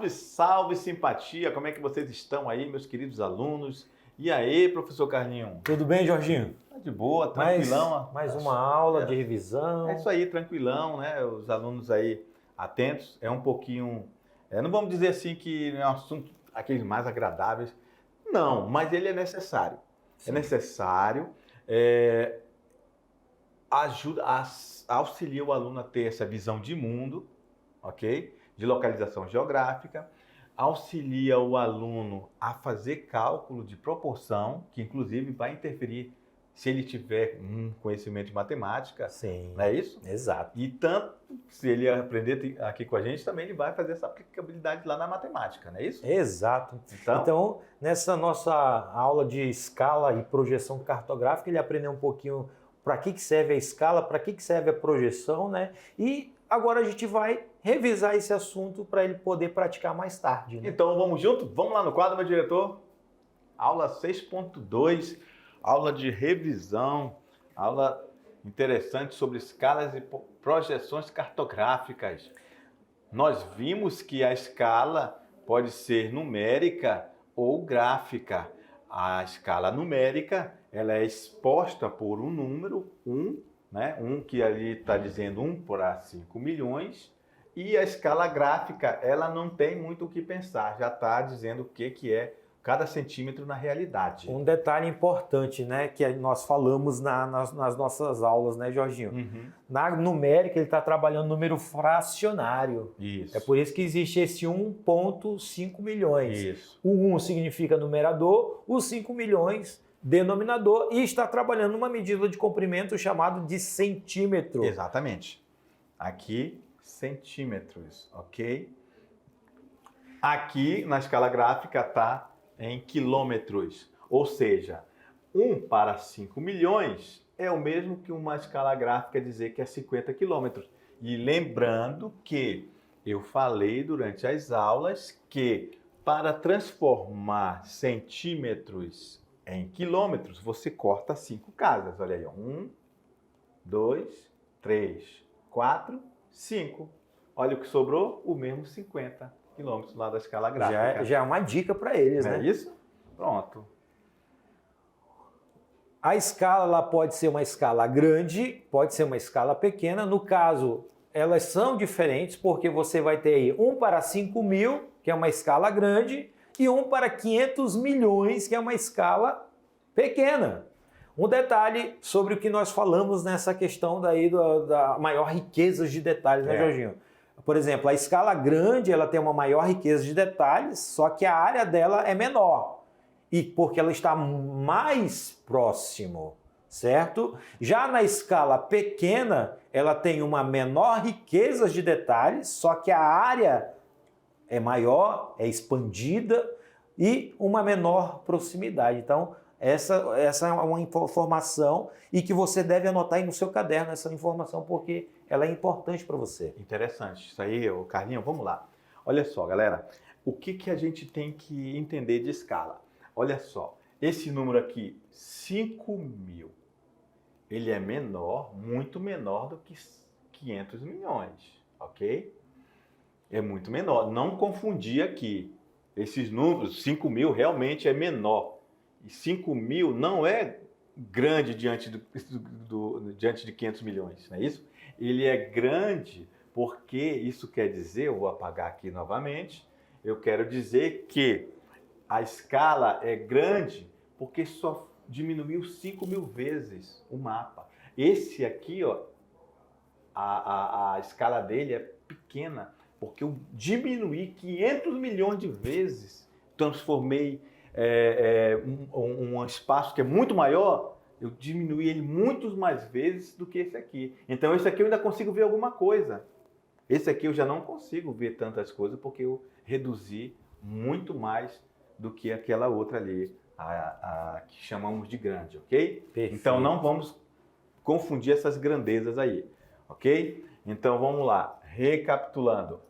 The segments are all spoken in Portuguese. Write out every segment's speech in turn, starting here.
Salve, salve, simpatia! Como é que vocês estão aí, meus queridos alunos? E aí, professor Carlinho? Tudo bem, Jorginho? Tá de boa, tranquilão. Mais uma aula de revisão. É isso aí, tranquilão, né? Os alunos aí atentos. É um pouquinho... não vamos dizer assim que é um assunto aqueles mais agradáveis. Não, mas ele é necessário. Sim. É necessário. Auxilia o aluno a ter essa visão de mundo, ok? De localização geográfica, auxilia o aluno a fazer cálculo de proporção, que inclusive vai interferir se ele tiver um conhecimento de matemática. Sim. Não é isso? Exato. E tanto, se ele aprender aqui com a gente, também ele vai fazer essa aplicabilidade lá na matemática, não é isso? Exato. Então, nessa nossa aula de escala e projeção cartográfica, ele aprendeu um pouquinho para que serve a escala, para que serve a projeção, né? E agora a gente vai revisar esse assunto para ele poder praticar mais tarde, né? Então vamos junto? Vamos lá no quadro, meu diretor? Aula 6.2, aula de revisão, aula interessante sobre escalas e projeções cartográficas. Nós vimos que a escala pode ser numérica ou gráfica. A escala numérica, ela é exposta por um número, 1, né? Que ali está dizendo 1 para 5 milhões. E a escala gráfica, ela não tem muito o que pensar, já está dizendo o que é cada centímetro na realidade. Um detalhe importante, né, que nós falamos nas nossas aulas, né, Jorginho? Uhum. Na numérica, ele está trabalhando número fracionário. Isso. É por isso que existe esse 1,5 milhões. Isso. O 1 significa numerador, os 5 milhões denominador, e está trabalhando numa medida de comprimento chamado de centímetro. Exatamente. Aqui, centímetros, ok? Aqui, na escala gráfica, está em quilômetros. Ou seja, 1 para 5 milhões é o mesmo que uma escala gráfica dizer que é 50 quilômetros. E lembrando que eu falei durante as aulas que para transformar centímetros em quilômetros, você corta 5 casas. Olha aí, 1, 2, 3, 4, 5. Olha o que sobrou, o mesmo 50 quilômetros lá da escala gráfica. Já é uma dica para eles, né? É isso? Pronto. A escala ela pode ser uma escala grande, pode ser uma escala pequena. No caso, elas são diferentes porque você vai ter aí 1 para 5 mil, que é uma escala grande, e 1 para 500 milhões, que é uma escala pequena. Um detalhe sobre o que nós falamos nessa questão daí da maior riqueza de detalhes, né, Jorginho? Por exemplo, a escala grande ela tem uma maior riqueza de detalhes, só que a área dela é menor. E porque ela está mais próximo, certo? Já na escala pequena, ela tem uma menor riqueza de detalhes, só que a área é maior, é expandida e uma menor proximidade. Então, essa é uma informação e que você deve anotar aí no seu caderno essa informação, porque ela é importante para você. Interessante. Isso aí, Carlinhos, vamos lá. Olha só, galera, o que a gente tem que entender de escala? Olha só, esse número aqui, 5 mil, ele é menor, muito menor do que 500 milhões, ok? É muito menor. Não confundir aqui. Esses números, 5 mil realmente é menor. E 5 mil não é grande diante de 500 milhões, não é isso? Ele é grande porque isso quer dizer, eu vou apagar aqui novamente, eu quero dizer que a escala é grande porque só diminuiu 5 mil vezes o mapa. Esse aqui, ó, a escala dele é pequena porque eu diminuí 500 milhões de vezes, transformei um espaço que é muito maior, eu diminuí ele muitas mais vezes do que esse aqui. Então esse aqui eu ainda consigo ver alguma coisa. Esse aqui eu já não consigo ver tantas coisas porque eu reduzi muito mais do que aquela outra ali, a que chamamos de grande, ok? Perfeito. Então não vamos confundir essas grandezas aí, ok? Então vamos lá, recapitulando.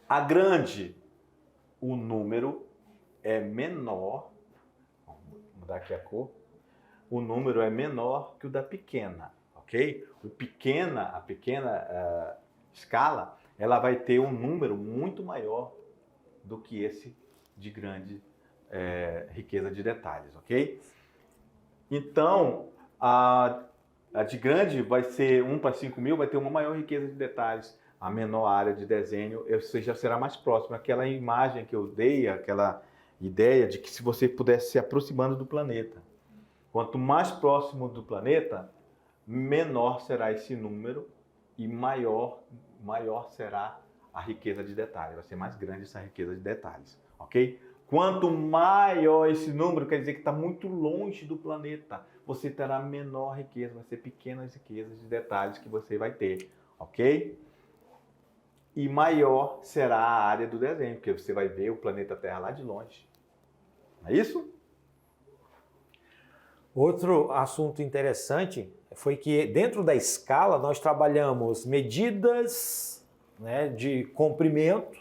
A grande, o número é menor, vamos mudar aqui a cor, o número é menor que o da pequena, ok? A pequena escala, ela vai ter um número muito maior do que esse de grande riqueza de detalhes, ok? Então, a de grande vai ser 1 para 5 mil, vai ter uma maior riqueza de detalhes, a menor área de desenho, ou seja, será mais próximo. Aquela imagem que eu dei, aquela ideia de que se você pudesse se aproximando do planeta. Quanto mais próximo do planeta, menor será esse número e maior será a riqueza de detalhes. Vai ser mais grande essa riqueza de detalhes, ok? Quanto maior esse número, quer dizer que está muito longe do planeta, você terá menor riqueza, vai ser pequenas riquezas de detalhes que você vai ter, ok? E maior será a área do desenho, porque você vai ver o planeta Terra lá de longe. Não é isso? Outro assunto interessante foi que dentro da escala nós trabalhamos medidas, né, de comprimento,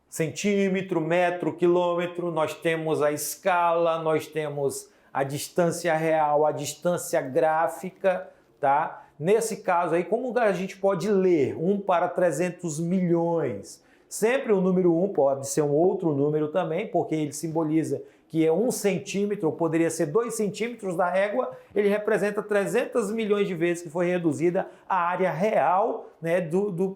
centímetro, metro, quilômetro, nós temos a escala, nós temos a distância real, a distância gráfica, tá? Nesse caso aí, como a gente pode ler 1 para 300 milhões? Sempre o número 1 pode ser um outro número também, porque ele simboliza que é 1 centímetro, ou poderia ser 2 centímetros da régua, ele representa 300 milhões de vezes que foi reduzida a área real, né,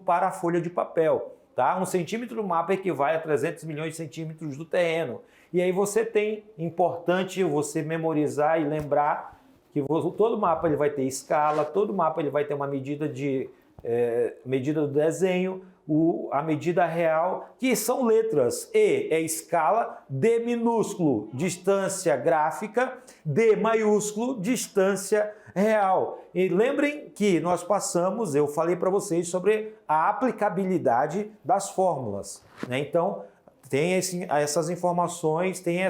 para a folha de papel. Tá? 1 centímetro do mapa equivale a 300 milhões de centímetros do terreno. E aí você tem, importante você memorizar e lembrar que todo mapa ele vai ter escala, todo mapa ele vai ter uma medida medida do desenho, a medida real, que são letras. E é escala, D minúsculo, distância gráfica, D maiúsculo, distância real. E lembrem que nós passamos, eu falei para vocês sobre a aplicabilidade das fórmulas, né? Então, tem essas informações, tem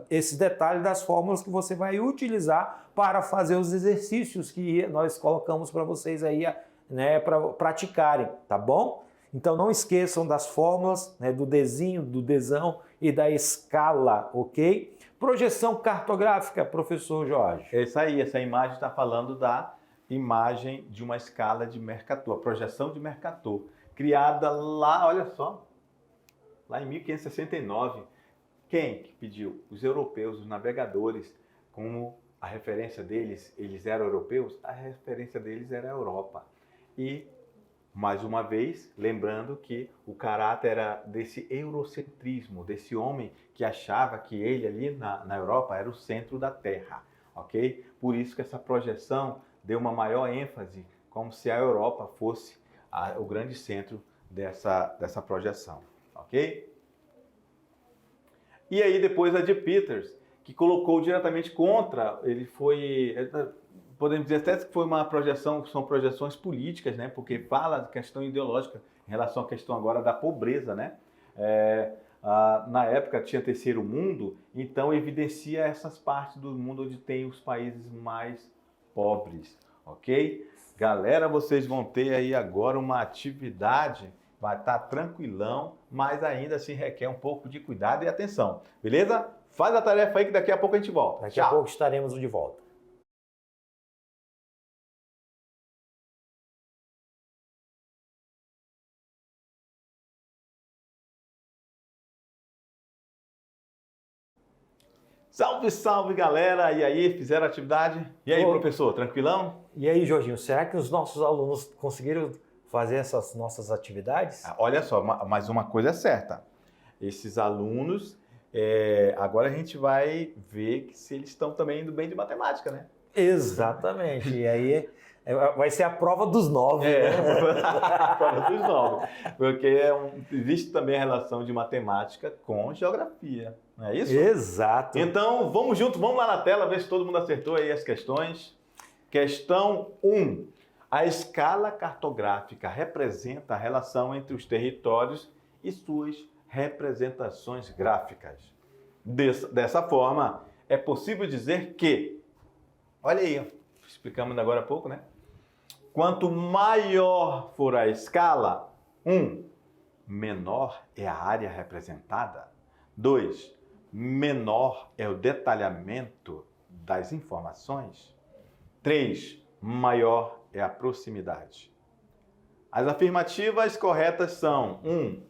esse detalhe das fórmulas que você vai utilizar para fazer os exercícios que nós colocamos para vocês aí, né, para praticarem, tá bom? Então não esqueçam das fórmulas, né, do Dzinho, do Dzão e da escala, ok? Projeção cartográfica, professor Jorge. É isso aí, essa imagem está falando da imagem de uma escala de Mercator, a projeção de Mercator, criada lá, olha só, lá em 1569. Quem que pediu? Os europeus, os navegadores, como a referência deles, eles eram europeus, a referência deles era a Europa. E, mais uma vez, lembrando que o caráter era desse eurocentrismo, desse homem que achava que ele ali na Europa era o centro da Terra, ok? Por isso que essa projeção deu uma maior ênfase, como se a Europa fosse o grande centro dessa projeção, ok? E aí depois a de Peters, que colocou diretamente contra, podemos dizer até que foi uma projeção, são projeções políticas, né? Porque fala de questão ideológica em relação à questão agora da pobreza, né? Na época tinha terceiro mundo, então evidencia essas partes do mundo onde tem os países mais pobres, ok? Galera, vocês vão ter aí agora uma atividade, vai estar tranquilão, mas ainda assim requer um pouco de cuidado e atenção, beleza? Faz a tarefa aí que daqui a pouco a gente volta. Daqui a pouco estaremos de volta. Salve, salve, galera! E aí, fizeram a atividade? E aí, professor, tranquilão? E aí, Jorginho, será que os nossos alunos conseguiram fazer essas nossas atividades? Olha só, mas uma coisa é certa. Esses alunos, agora a gente vai ver se eles estão também indo bem de matemática, né? Exatamente. E aí vai ser a prova dos 9. Né? A prova dos 9. Porque existe também a relação de matemática com geografia. Não é isso? Exato. Então, vamos junto, vamos lá na tela, ver se todo mundo acertou aí as questões. Questão 1. A escala cartográfica representa a relação entre os territórios e suas representações gráficas. Dessa forma, é possível dizer que, olha aí, explicamos agora há pouco, né? Quanto maior for a escala, 1, menor é a área representada. 2, menor é o detalhamento das informações. 3, maior é a proximidade. As afirmativas corretas são 1,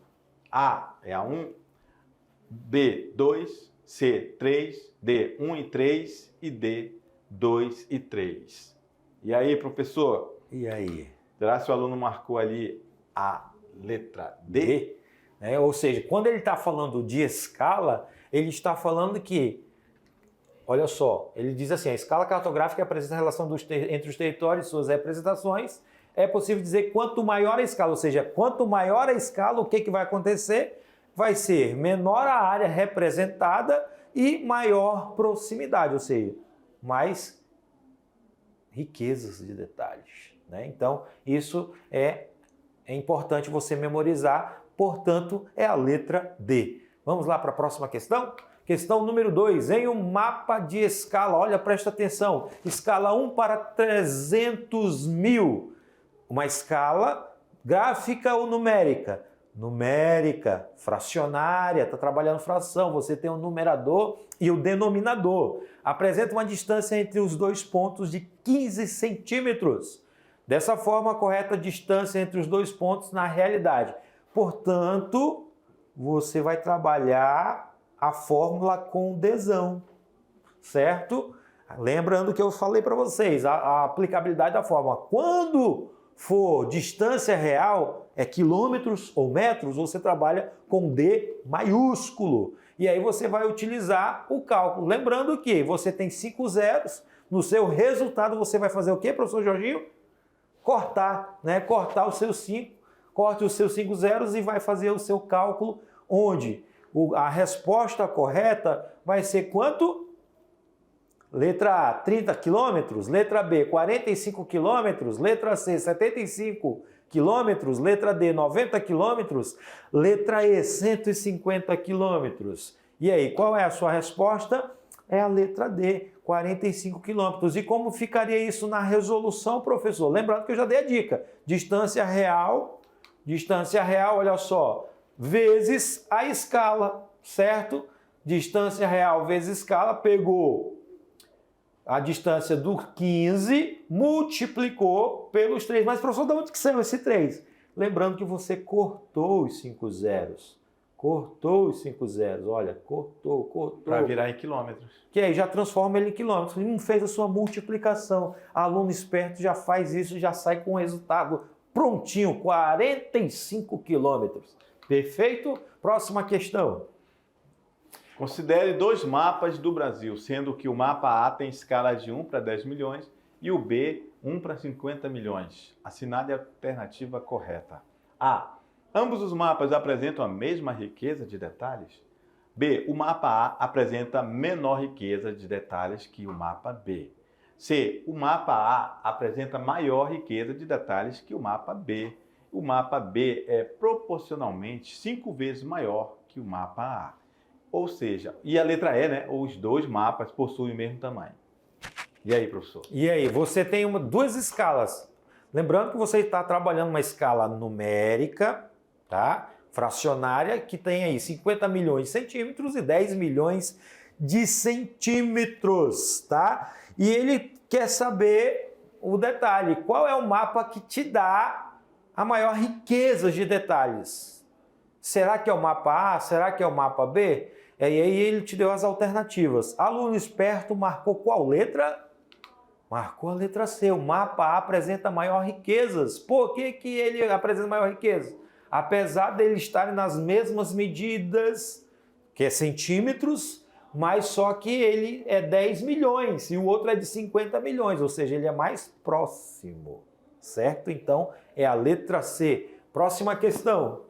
A é a 1, B 2, C 3, D 1 e 3 e D 2 e 3. E aí, professor? E aí? Será que o aluno marcou ali a letra D? Ou seja, quando ele está falando de escala, ele está falando que, olha só, ele diz assim, a escala cartográfica apresenta a relação entre os territórios e suas representações. É possível dizer que quanto maior a escala, ou seja, quanto maior a escala, o que vai acontecer? Vai ser menor a área representada e maior proximidade, ou seja, mais riquezas de detalhes. Então, isso é importante você memorizar, portanto, é a letra D. Vamos lá para a próxima questão? Questão número 2, em um mapa de escala, olha, presta atenção, escala 1 para 300 mil, uma escala gráfica ou numérica? Numérica, fracionária, está trabalhando fração, você tem o numerador e o denominador. Apresenta uma distância entre os dois pontos de 15 centímetros. Dessa forma, a correta distância entre os dois pontos na realidade. Portanto, você vai trabalhar a fórmula com Dzão, certo? Lembrando que eu falei para vocês, a aplicabilidade da fórmula. Quando for distância real, é quilômetros ou metros, você trabalha com D maiúsculo. E aí você vai utilizar o cálculo. Lembrando que você tem 5 zeros, no seu resultado você vai fazer o quê, professor Jorginho? Cortar, Cortar os seus 5, corte os seus 5 zeros e vai fazer o seu cálculo, onde a resposta correta vai ser quanto? Letra A, 30 quilômetros, letra B, 45 quilômetros, letra C, 75 quilômetros, letra D, 90 quilômetros, letra E, 150 quilômetros. E aí, qual é a sua resposta? É a letra D, 45 quilômetros. E como ficaria isso na resolução, professor? Lembrando que eu já dei a dica. Distância real, olha só, vezes a escala, certo? Distância real vezes escala, pegou a distância do 15, multiplicou pelos 3. Mas, professor, de onde que saiu esse 3? Lembrando que você cortou os 5 zeros. Cortou os 5 zeros, olha, cortou. Para virar em quilômetros. Que aí já transforma ele em quilômetros. Ele não fez a sua multiplicação. Aluno esperto já faz isso, já sai com o resultado prontinho, 45 quilômetros. Perfeito? Próxima questão. Considere 2 mapas do Brasil, sendo que o mapa A tem escala de 1 para 10 milhões e o B 1 para 50 milhões. Assinale a alternativa correta. A. Ambos os mapas apresentam a mesma riqueza de detalhes? B. O mapa A apresenta menor riqueza de detalhes que o mapa B. C. O mapa A apresenta maior riqueza de detalhes que o mapa B. O mapa B é proporcionalmente 5 vezes maior que o mapa A. Ou seja, e a letra E, os 2 mapas possuem o mesmo tamanho. E aí, professor? E aí, você tem duas escalas. Lembrando que você está trabalhando uma escala numérica, tá? Fracionária, que tem aí 50 milhões de centímetros e 10 milhões de centímetros, tá? E ele quer saber o detalhe. Qual é o mapa que te dá a maior riqueza de detalhes? Será que é o mapa A? Será que é o mapa B? E aí ele te deu as alternativas. Aluno esperto marcou qual letra? Marcou a letra C. O mapa A apresenta maior riquezas. Por que ele apresenta maior riqueza? Apesar dele estarem nas mesmas medidas, que é centímetros, mas só que ele é 10 milhões e o outro é de 50 milhões, ou seja, ele é mais próximo, certo? Então, é a letra C. Próxima questão.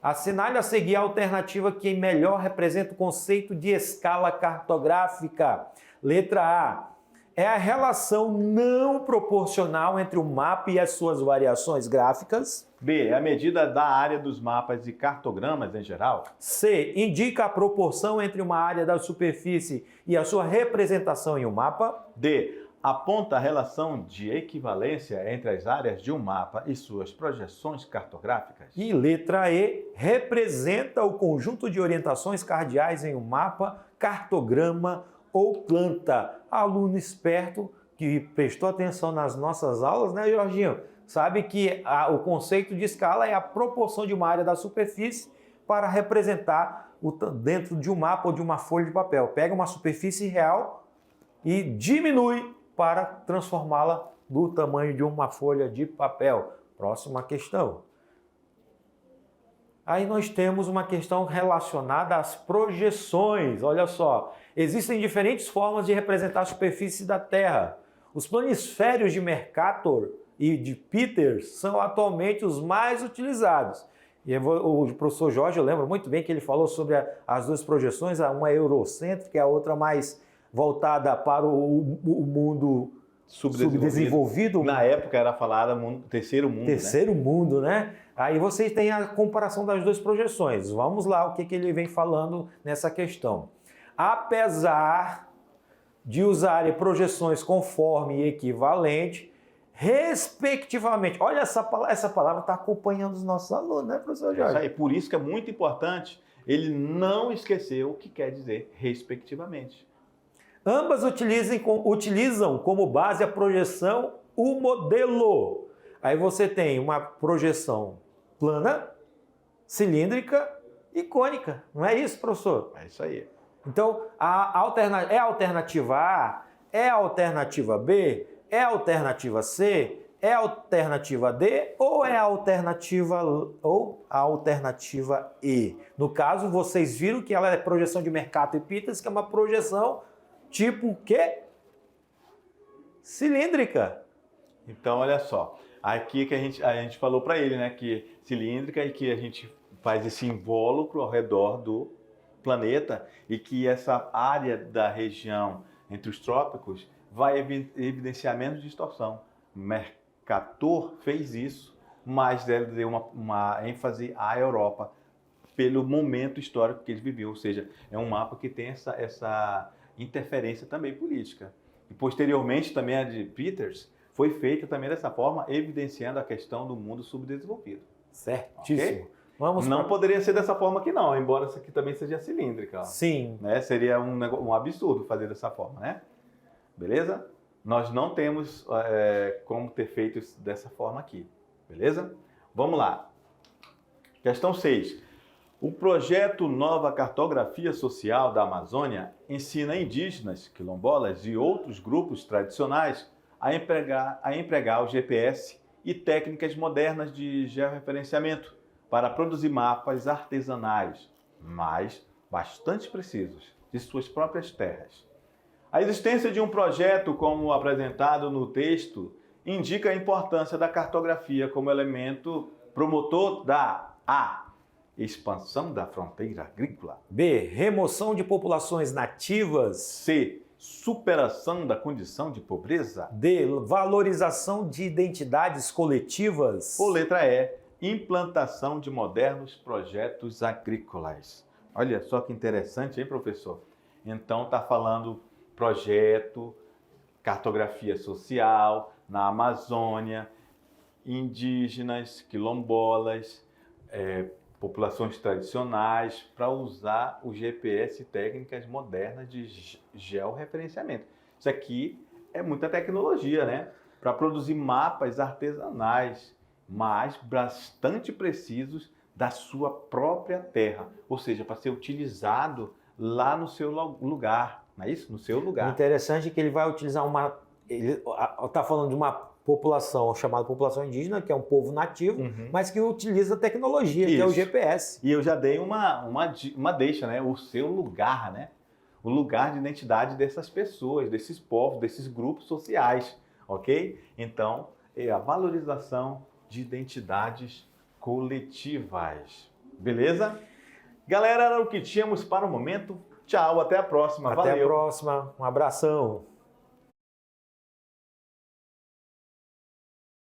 Assinale a seguir a alternativa que melhor representa o conceito de escala cartográfica. Letra A. É a relação não proporcional entre o mapa e as suas variações gráficas. B. É a medida da área dos mapas e cartogramas em geral. C. Indica a proporção entre uma área da superfície e a sua representação em um mapa. D. Aponta a relação de equivalência entre as áreas de um mapa e suas projeções cartográficas. E letra E. Representa o conjunto de orientações cardeais em um mapa, cartograma ou planta. Aluno esperto que prestou atenção nas nossas aulas, né, Jorginho? sabe que o conceito de escala é a proporção de uma área da superfície para representar dentro de um mapa ou de uma folha de papel. Pega uma superfície real e diminui para transformá-la do tamanho de uma folha de papel. Próxima questão. Aí nós temos uma questão relacionada às projeções. Olha só, existem diferentes formas de representar a superfície da Terra. Os planisférios de Mercator e de Peters são atualmente os mais utilizados. E o professor Jorge, eu lembro muito bem que ele falou sobre as duas projeções, uma eurocêntrica e a outra mais voltada para o mundo subdesenvolvido. Na época era falada terceiro mundo. Terceiro mundo, né? Aí vocês têm a comparação das duas projeções. Vamos lá, o que ele vem falando nessa questão. Apesar de usarem projeções conforme e equivalente, respectivamente. Olha, essa palavra está acompanhando os nossos alunos, né, professor Jorge? Isso aí, por isso que é muito importante ele não esquecer o que quer dizer respectivamente. Ambas utilizam como base a projeção, o modelo. Aí você tem uma projeção plana, cilíndrica e cônica. Não é isso, professor? É isso aí. Então, é a alternativa A, é a alternativa B, é a alternativa C, é a alternativa D ou é a alternativa E? No caso, vocês viram que ela é projeção de Mercator e Peters, que é uma projeção tipo o quê? Cilíndrica. Então, olha só. Aqui que a gente falou para ele, né, que cilíndrica e que a gente faz esse invólucro ao redor do planeta e que essa área da região entre os trópicos vai evidenciar menos distorção. Mercator fez isso, mas deu uma ênfase à Europa pelo momento histórico que eles viviam, ou seja, é um mapa que tem essa interferência também política. E posteriormente também a de Peters foi feita também dessa forma, evidenciando a questão do mundo subdesenvolvido. Certíssimo. Okay? Não poderia ser dessa forma aqui não, embora essa aqui também seja cilíndrica. Ó. Sim. Né? Seria um absurdo fazer dessa forma, né? Beleza? Nós não temos como ter feito isso dessa forma aqui. Beleza? Vamos lá. Questão 6. O projeto Nova Cartografia Social da Amazônia ensina indígenas, quilombolas e outros grupos tradicionais a empregar o GPS e técnicas modernas de georreferenciamento para produzir mapas artesanais, mas bastante precisos, de suas próprias terras. A existência de um projeto como apresentado no texto indica a importância da cartografia como elemento promotor da A. Expansão da fronteira agrícola. B. Remoção de populações nativas. C. Superação da condição de pobreza. D. Valorização de identidades coletivas. Ou letra E. Implantação de modernos projetos agrícolas. Olha só que interessante, hein, professor? Então está falando projeto, cartografia social na Amazônia, indígenas, quilombolas, populações tradicionais, para usar o GPS e técnicas modernas de georreferenciamento. Isso aqui é muita tecnologia, né? Para produzir mapas artesanais, mas bastante precisos da sua própria terra. Ou seja, para ser utilizado lá no seu lugar, não é isso? No seu lugar. Interessante que ele vai utilizar ele está falando de uma população chamada população indígena, que é um povo nativo, mas que utiliza tecnologia, que é o GPS. E eu já dei uma deixa, né? O seu lugar, né? O lugar de identidade dessas pessoas, desses povos, desses grupos sociais, ok? Então, é a valorização de identidades coletivas. Beleza? Galera, era o que tínhamos para o momento. Tchau, até a próxima. Até Valeu. a próxima. Um abração.